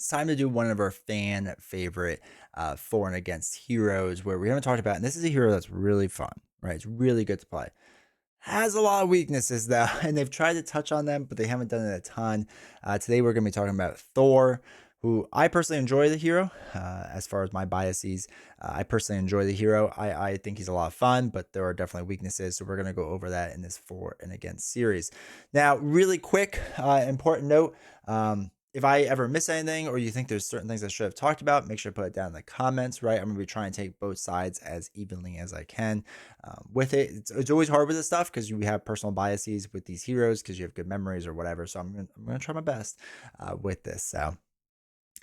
It's time to do one of our fan favorite Thorn against heroes where we haven't talked about, and this is a hero that's really fun, right? It's really good to play. Has a lot of weaknesses though, and they've tried to touch on them, but they haven't done it a ton. Today we're going to be talking about Thor, who I personally enjoy the hero. As far as my biases, I personally enjoy the hero. I think he's a lot of fun, but there are definitely weaknesses, so we're going to go over that in this for and against series. Now, really quick, important note. If I ever miss anything or you think there's certain things I should have talked about, make sure to put it down in the comments, right? I'm going to be trying to take both sides as evenly as I can with it. It's always hard with this stuff because you have personal biases with these heroes because you have good memories or whatever. So I'm gonna try my best with this. So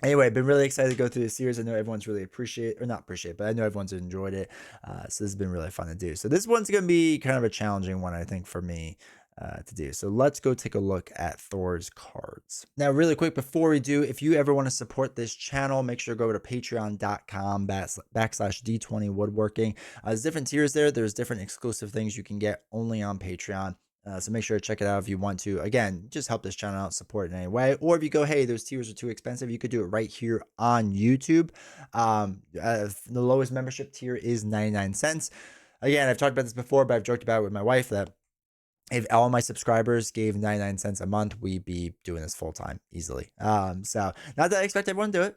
anyway, I've been really excited to go through this series. I know everyone's really not appreciate, but I know everyone's enjoyed it. So this has been really fun to do. So this one's going to be kind of a challenging one, I think, for me to do. So let's go take a look at Thor's cards. Now, really quick, before we do, if you ever want to support this channel, make sure to go to patreon.com/D20 woodworking. There's different tiers there. There's different exclusive things you can get only on Patreon. So make sure to check it out if you want to. Again, just help this channel out, support it in any way. Or if you go, hey, those tiers are too expensive, you could do it right here on YouTube. The lowest membership tier is 99 cents. Again, I've talked about this before, but I've joked about it with my wife that if all my subscribers gave 99 cents a month, we'd be doing this full time easily. So not that I expect everyone to do it,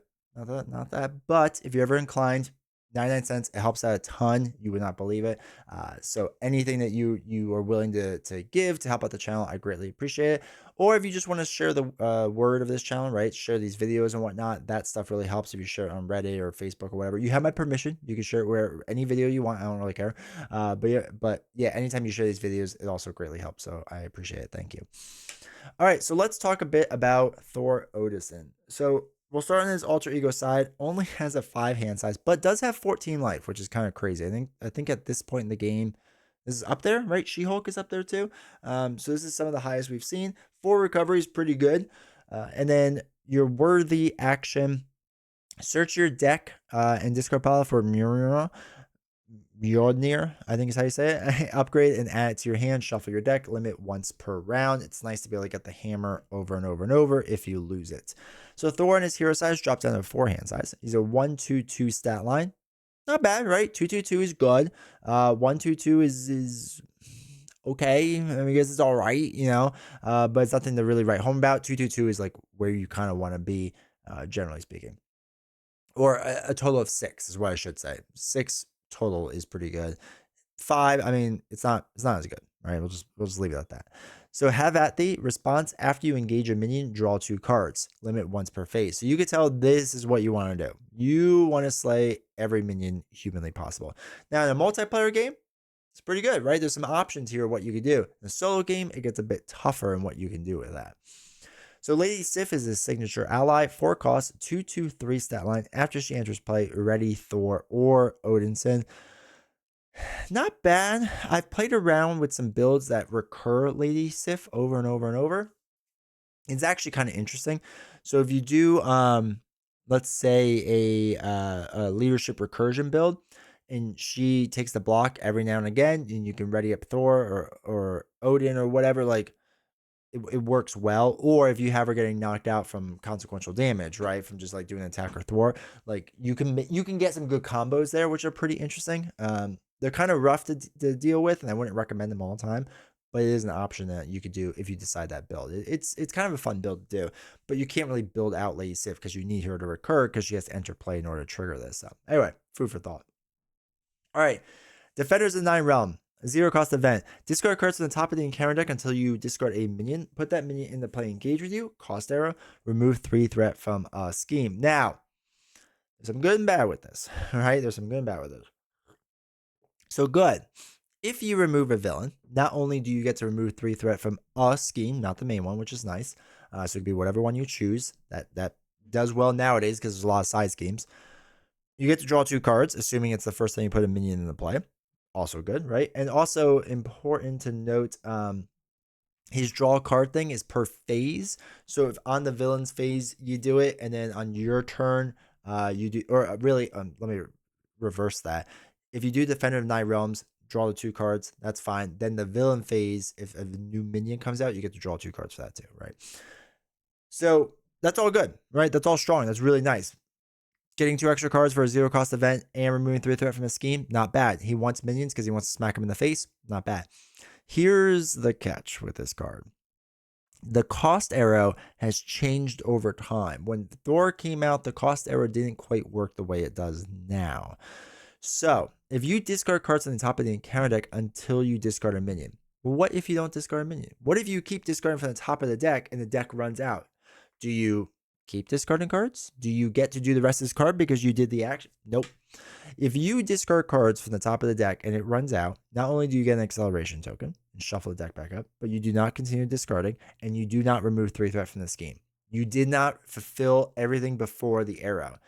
not that, but if you're ever inclined, 99 cents, it helps out a ton. You would not believe it. So anything that you are willing to give to help out the channel, I greatly appreciate it. Or if you just want to share the word of this channel, right? Share these videos and whatnot. That stuff really helps if you share it on Reddit or Facebook or whatever. You have my permission. You can share it where any video you want. I don't really care. But yeah, anytime you share these videos, it also greatly helps. So I appreciate it. Thank you. All right, so let's talk a bit about Thor Odinson. So we'll start on his alter ego side. Only has a 5 hand size, but does have 14 life, which is kind of crazy. I think at this point in the game, this is up there, right? She-Hulk is up there too. So this is some of the highest we've seen. 4 recovery is pretty good. And then your worthy action. Search your deck and discard pile for Muir. Mjolnir, I think is how you say it. Upgrade and add it to your hand. Shuffle your deck. Limit once per round. It's nice to be able to get the hammer over and over and over if you lose it. So Thor in his hero size drops down to 4 hand size. He's a 1/2/2 stat line. Not bad, right? 2/2/2 is good. 1/2/2 is okay. I guess it's all right, but it's nothing to really write home about. 2/2/2 is like where you kind of want to be, generally speaking. Or a total of 6 is what I should say. 6 total is pretty good. 5, I mean, it's not as good. All right, we'll just leave it at that. So have at the response after you engage a minion, draw 2 cards. Limit once per phase. So you can tell this is what you want to do. You want to slay every minion humanly possible. Now in a multiplayer game, it's pretty good, right? There's some options here of what you can do. In a solo game, it gets a bit tougher in what you can do with that. So Lady Siif is his signature ally. 4 cost, 2/2/3 stat line. After she enters play, ready Thor or Odinson. Not bad. I've played around with some builds that recur Lady Siif over and over and over. It's actually kind of interesting. So if you do, let's say a leadership recursion build, and she takes the block every now and again, and you can ready up Thor or Odin or whatever, like it works well. Or if you have her getting knocked out from consequential damage, right, from just like doing an attack or Thor, like you can get some good combos there, which are pretty interesting. They're kind of rough to deal with, and I wouldn't recommend them all the time, but it is an option that you could do if you decide that build. It's kind of a fun build to do, but you can't really build out Lady Siif because you need her to recur because she has to enter play in order to trigger this. So anyway, food for thought. All right, Defenders of the Nine Realm. 0 cost event. Discard cards from the top of the encounter deck until you discard a minion. Put that minion into play, engage with you. Cost arrow. Remove 3 threat from a scheme. Now, there's some good and bad with this. All right, there's some good and bad with this. So good. If you remove a villain, not only do you get to remove 3 threat from a scheme, not the main one, which is nice. So it could be whatever one you choose. That does well nowadays because there's a lot of side schemes. You get to draw 2 cards, assuming it's the first time you put a minion into play. Also good, right? And also important to note, his draw card thing is per phase. So if on the villain's phase you do it, and then on your turn you do, or really, let me reverse that. If you do Defender of Nine Realms, draw the 2 cards, that's fine. Then the villain phase, if a new minion comes out, you get to draw 2 cards for that too, right? So that's all good, right? That's all strong. That's really nice. Getting 2 extra cards for a 0 cost event and removing 3 threat from his scheme, not bad. He wants minions because he wants to smack him in the face, not bad. Here's the catch with this card. The cost arrow has changed over time. When Thor came out, the cost arrow didn't quite work the way it does now. So, if you discard cards on the top of the encounter deck until you discard a minion, what if you don't discard a minion? What if you keep discarding from the top of the deck and the deck runs out? Do you keep discarding cards? Do you get to do the rest of this card because you did the action? Nope. If you discard cards from the top of the deck and it runs out, not only do you get an acceleration token and shuffle the deck back up, but you do not continue discarding and you do not remove 3 threat from the scheme. You did not fulfill everything before the arrow.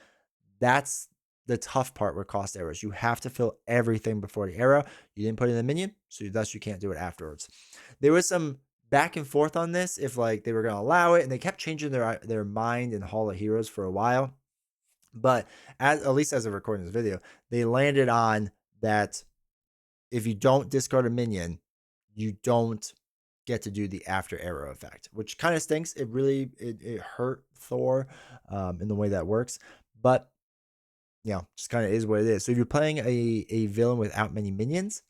That's the tough part with cost arrows. You have to fill everything before the arrow. You didn't put in a minion, so thus you can't do it afterwards. There was some back and forth on this if like they were going to allow it, and they kept changing their mind in Hall of Heroes for a while. But at least as of recording this video, they landed on that if you don't discard a minion, you don't get to do the after arrow effect, which kind of stinks. It really it hurt Thor in the way that works, but just kind of is what it is. So if you're playing a villain without many minions,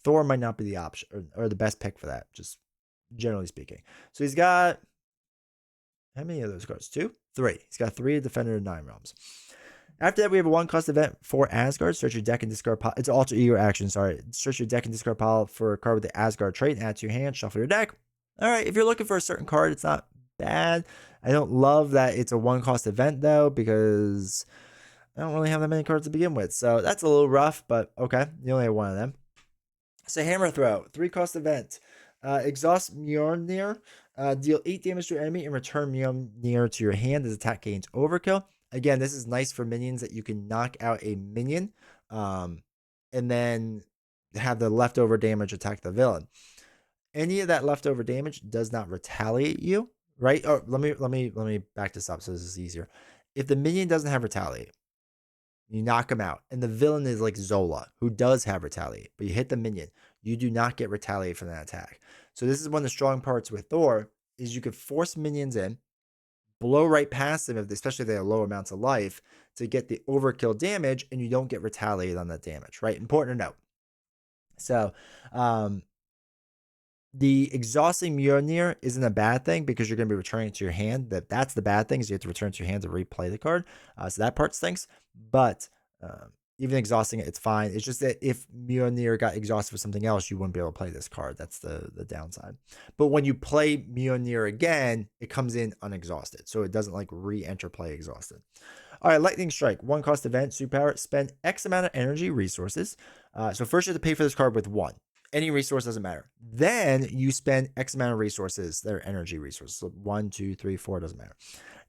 Thor might not be the option or the best pick for that, just generally speaking. So he's got, how many of those cards? 2? 3. He's got 3 Defender and 9 Realms. After that, we have a 1 cost event for Asgard. Search your deck and discard pile. It's an alter ego action, sorry. Search your deck and discard pile for a card with the Asgard trait and add to your hand. Shuffle your deck. All right, if you're looking for a certain card, it's not bad. I don't love that it's a 1 cost event, though, because I don't really have that many cards to begin with. So that's a little rough, but okay. You only have 1 of them. So Hammer Throw, 3 cost event. Exhaust Muir. Deal 8 damage to your enemy and return Muir to your hand as attack gains overkill. Again, this is nice for minions that you can knock out a minion and then have the leftover damage attack the villain. Any of that leftover damage does not retaliate you, right? Oh, let me back this up so this is easier. If the minion doesn't have retaliate, you knock him out, and the villain is like Zola, who does have retaliate, but you hit the minion, you do not get retaliate from that attack. So this is one of the strong parts with Thor, is you could force minions in, blow right past them, especially if they have low amounts of life, to get the overkill damage, and you don't get retaliated on that damage, right? Important to note. So, the exhausting Mjolnir isn't a bad thing because you're going to be returning it to your hand. That's the bad thing, is you have to return it to your hand to replay the card. So that part stinks. But even exhausting it, it's fine. It's just that if Mjolnir got exhausted for something else, you wouldn't be able to play this card. That's the downside. But when you play Mjolnir again, it comes in unexhausted. So it doesn't like re-enter play exhausted. All right, Lightning Strike, 1 cost event, superpower, spend X amount of energy resources. So first you have to pay for this card with 1. Any resource doesn't matter. Then you spend X amount of resources, their energy resources. So 1, 2, 3, 4, doesn't matter.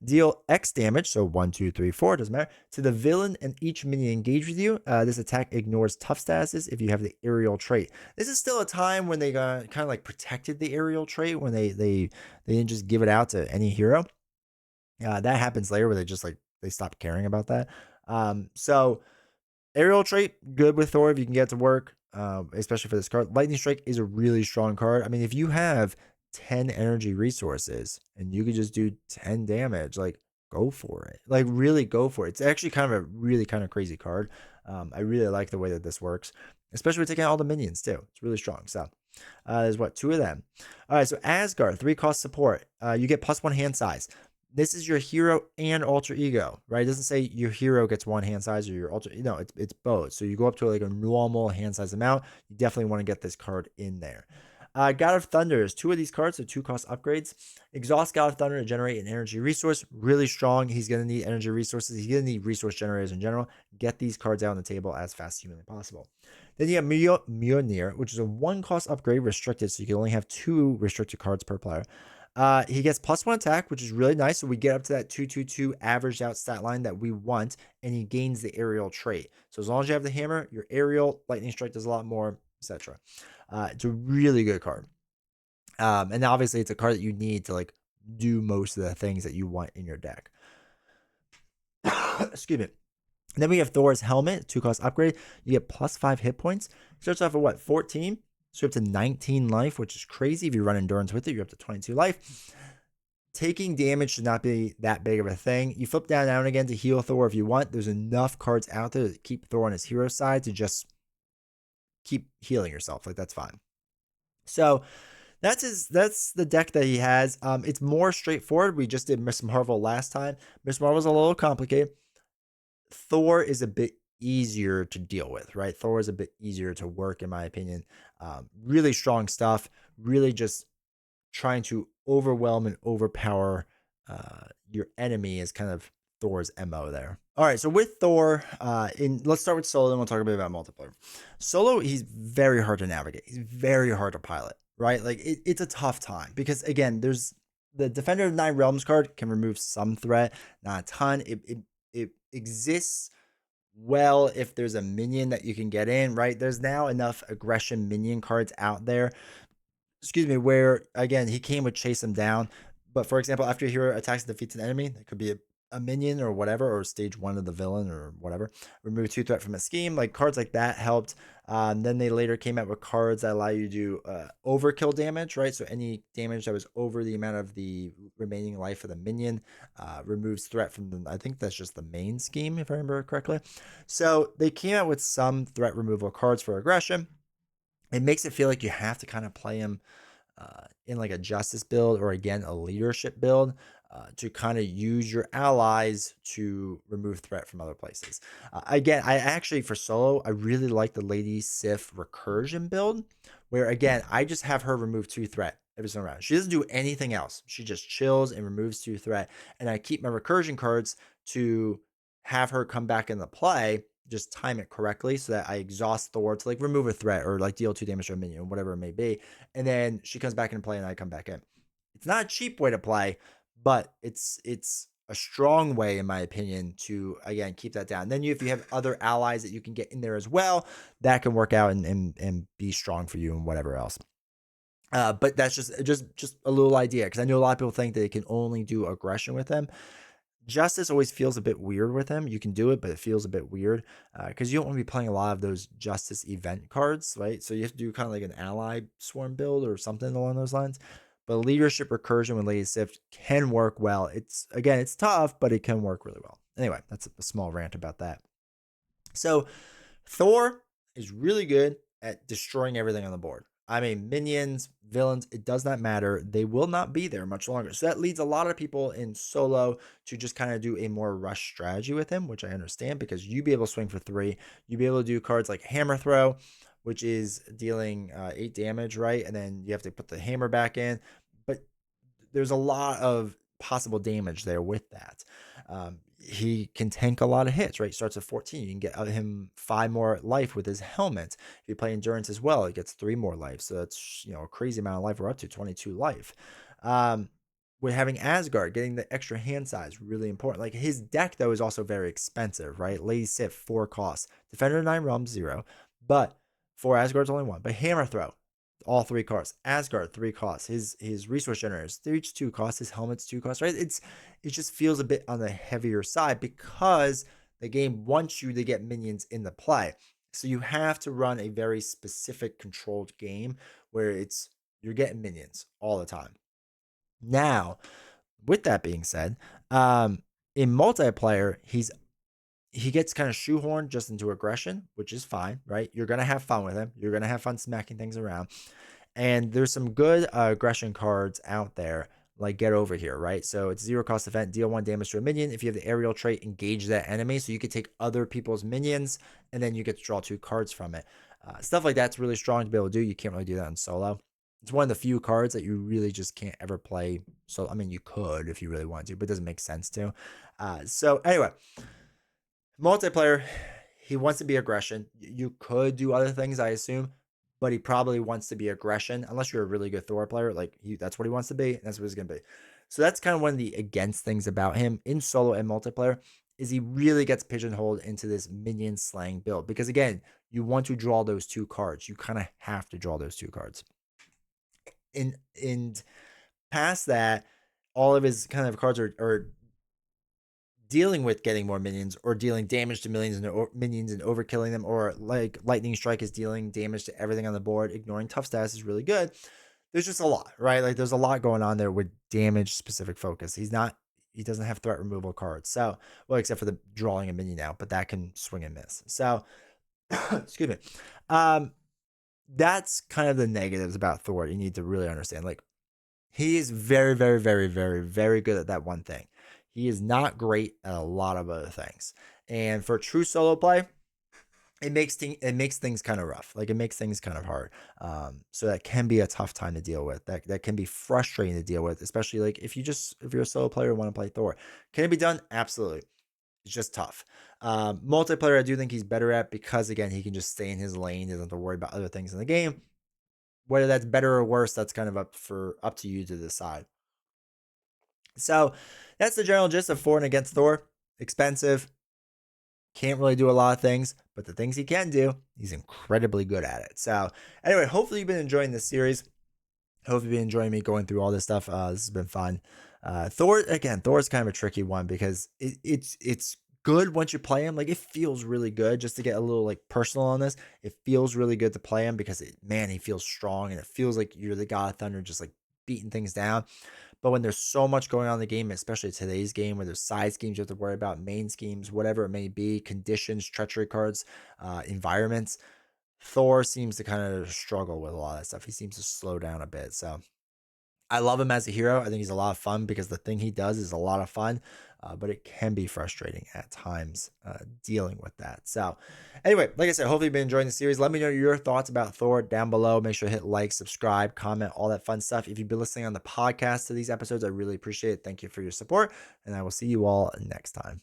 Deal X damage, so 1, 2, 3, 4, doesn't matter, to the villain and each minion engaged with you. This attack ignores tough statuses if you have the aerial trait. This is still a time when they kind of like protected the aerial trait, when they didn't just give it out to any hero. That happens later where they stop caring about that. So aerial trait, good with Thor if you can get it to work. Especially for this card. Lightning Strike is a really strong card. I mean, if you have 10 energy resources and you could just do 10 damage, like, go for it. Like, really go for it. It's actually kind of a really kind of crazy card. I really like the way that this works, especially with taking out all the minions too. It's really strong. So there's 2 of them. All right, so Asgard, 3 cost support. You get +1 hand size. This is your hero and alter ego, right? It doesn't say your hero gets 1 hand size or your alter. No, it's both. So you go up to like a normal hand size amount. You definitely want to get this card in there. God of Thunder is 2 of these cards, so 2 cost upgrades. Exhaust God of Thunder to generate an energy resource. Really strong. He's going to need energy resources. He's going to need resource generators in general. Get these cards out on the table as fast as humanly possible. Then you have Mjolnir, which is a 1 cost upgrade restricted, so you can only have 2 restricted cards per player. He gets +1 attack, which is really nice. So we get up to that 2/2/2 averaged out stat line that we want, and he gains the aerial trait. So as long as you have the hammer, your aerial, Lightning Strike does a lot more, etc. It's a really good card. And obviously it's a card that you need to like do most of the things that you want in your deck. Excuse me. Then we have Thor's helmet, 2 cost upgrade. You get +5 hit points. Starts off at 14? So up to 19 life, which is crazy. If you run endurance with it, you're up to 22 life. taking damage should not be that big of a thing. You flip down now and again to heal Thor if you want. There's enough cards out there to keep Thor on his hero side to just keep healing yourself. Like, that's fine. So that's the deck that he has. It's more straightforward. We just did Miss Marvel last time. Miss Marvel's a little complicated. Thor is a bit easier to deal with, right? Thor is a bit easier to work, in my opinion. Really strong stuff. Really just trying to overwhelm and overpower your enemy is kind of Thor's MO there. All right, so with Thor, let's start with solo, then we'll talk a bit about multiplayer. Solo, he's very hard to navigate. He's very hard to pilot, right? Like, it's a tough time because, again, there's the Defender of Nine Realms card can remove some threat, not a ton. It exists well if there's a minion that you can get in, right? There's now enough aggression minion cards out there, where, again, he came with chase him down. But for example, after your hero attacks and defeats an enemy, that could be a minion or whatever, or stage 1 of the villain or whatever. Remove 2 threat from a scheme. Like, cards like that helped. Then they later came out with cards that allow you to do overkill damage, right? So any damage that was over the amount of the remaining life of the minion removes threat from the, I think that's just the main scheme, if I remember correctly. So they came out with some threat removal cards for aggression. It makes it feel like you have to kind of play him in like a justice build or, again, a leadership build to kind of use your allies to remove threat from other places. Again, I actually, for solo, I really like the Lady Siif recursion build, where, again, I just have her remove 2 threat every single round. She doesn't do anything else. She just chills and removes 2 threat. And I keep my recursion cards to have her come back into play, just time it correctly so that I exhaust Thor to like remove a threat or like deal 2 damage to a minion, whatever it may be. And then she comes back into play and I come back in. It's not a cheap way to play, but it's a strong way, in my opinion, to, again, keep that down. And then if you have other allies that you can get in there as well, that can work out and be strong for you and whatever else. But that's just a little idea, because I know a lot of people think that they can only do aggression with them. Justice always feels a bit weird with him. You can do it, but it feels a bit weird because you don't want to be playing a lot of those Justice event cards, right? So you have to do kind of like an ally swarm build or something along those lines. But leadership recursion with Lady Sift can work well. It's tough, but it can work really well. Anyway, that's a small rant about that. So Thor is really good at destroying everything on the board. I mean, minions, villains, it does not matter. They will not be there much longer. So that leads a lot of people in solo to just kind of do a more rush strategy with him, which I understand, because you'd be able to swing for 3. You'd be able to do cards like Hammer Throw, which is dealing 8 damage, right? And then you have to put the hammer back in. But there's a lot of possible damage there with that. He can tank a lot of hits, right? Starts at 14. You can get him 5 more life with his helmet. If you play endurance as well, it gets 3 more life. So that's, a crazy amount of life. We're up to 22 life. With having Asgard, getting the extra hand size, really important. Like, his deck, though, is also very expensive, right? Lady Sif, 4 costs. Defender 9 realms, 0. But for Asgard's only 1. But Hammer Throw, all 3 costs. Asgard, 3 costs. His resource generators, they're each 2 costs. His helmet's 2 costs, right? It just feels a bit on the heavier side because the game wants you to get minions in the play. So you have to run a very specific controlled game where you're getting minions all the time. Now, with that being said, in multiplayer, he gets kind of shoehorned just into aggression, which is fine, right? You're going to have fun with him. You're going to have fun smacking things around. And there's some good aggression cards out there, like Get Over Here, right? So it's 0 cost event, deal 1 damage to a minion. If you have the aerial trait, engage that enemy. So you could take other people's minions, and then you get to draw 2 cards from it. Stuff like that's really strong to be able to do. You can't really do that in solo. It's one of the few cards that you really just can't ever play. So, I mean, you could if you really want to, but it doesn't make sense to. So anyway, multiplayer, he wants to be aggression. You could do other things, I assume, but he probably wants to be aggression, unless you're a really good Thor player. Like, that's what he wants to be, and that's what he's going to be. So that's kind of one of the against things about him in solo and multiplayer, is he really gets pigeonholed into this minion slaying build. Because, again, you want to draw those 2 cards. You kind of have to draw those 2 cards. And past that, all of his kind of cards are dealing with getting more minions or dealing damage to minions and overkilling them, or like Lightning Strike is dealing damage to everything on the board. Ignoring tough status is really good. there's just a lot, right? Like there's a lot going on there with damage specific focus. He doesn't have threat removal cards. So, well, except for the drawing a minion out, but that can swing and miss. So, excuse me. Um, that's kind of the negatives about Thor. You need to really understand. Like, he is very, very, very, very, very good at that one thing. He is not great at a lot of other things. And for true solo play, it makes things kind of rough. Like it makes things kind of hard. So that can be a tough time to deal with. That can be frustrating to deal with, especially like if you're a solo player and want to play Thor. Can it be done? Absolutely. It's just tough. Multiplayer, I do think he's better at because again, he can just stay in his lane. He doesn't have to worry about other things in the game. Whether that's better or worse, that's kind of up to you to decide. So that's the general gist of for and against Thor. Expensive, can't really do a lot of things, but the things he can do, he's incredibly good at it. So anyway, hopefully you've been enjoying this series. Hope you've been enjoying me going through all this stuff. This has been fun. Thor again. Thor's kind of a tricky one because it's good once you play him. Like it feels really good. Just to get a little like personal on this, it feels really good to play him because man, he feels strong and it feels like you're the God of Thunder, just like beating things down. But when there's so much going on in the game, especially today's game, where there's side schemes you have to worry about, main schemes, whatever it may be, conditions, treachery cards, environments, Thor seems to kind of struggle with a lot of that stuff. He seems to slow down a bit. So I love him as a hero. I think he's a lot of fun because the thing he does is a lot of fun, but it can be frustrating at times dealing with that. So, anyway, like I said, hopefully you've been enjoying the series. Let me know your thoughts about Thor down below. Make sure to hit like, subscribe, comment, all that fun stuff. If you've been listening on the podcast to these episodes, I really appreciate it. Thank you for your support, and I will see you all next time.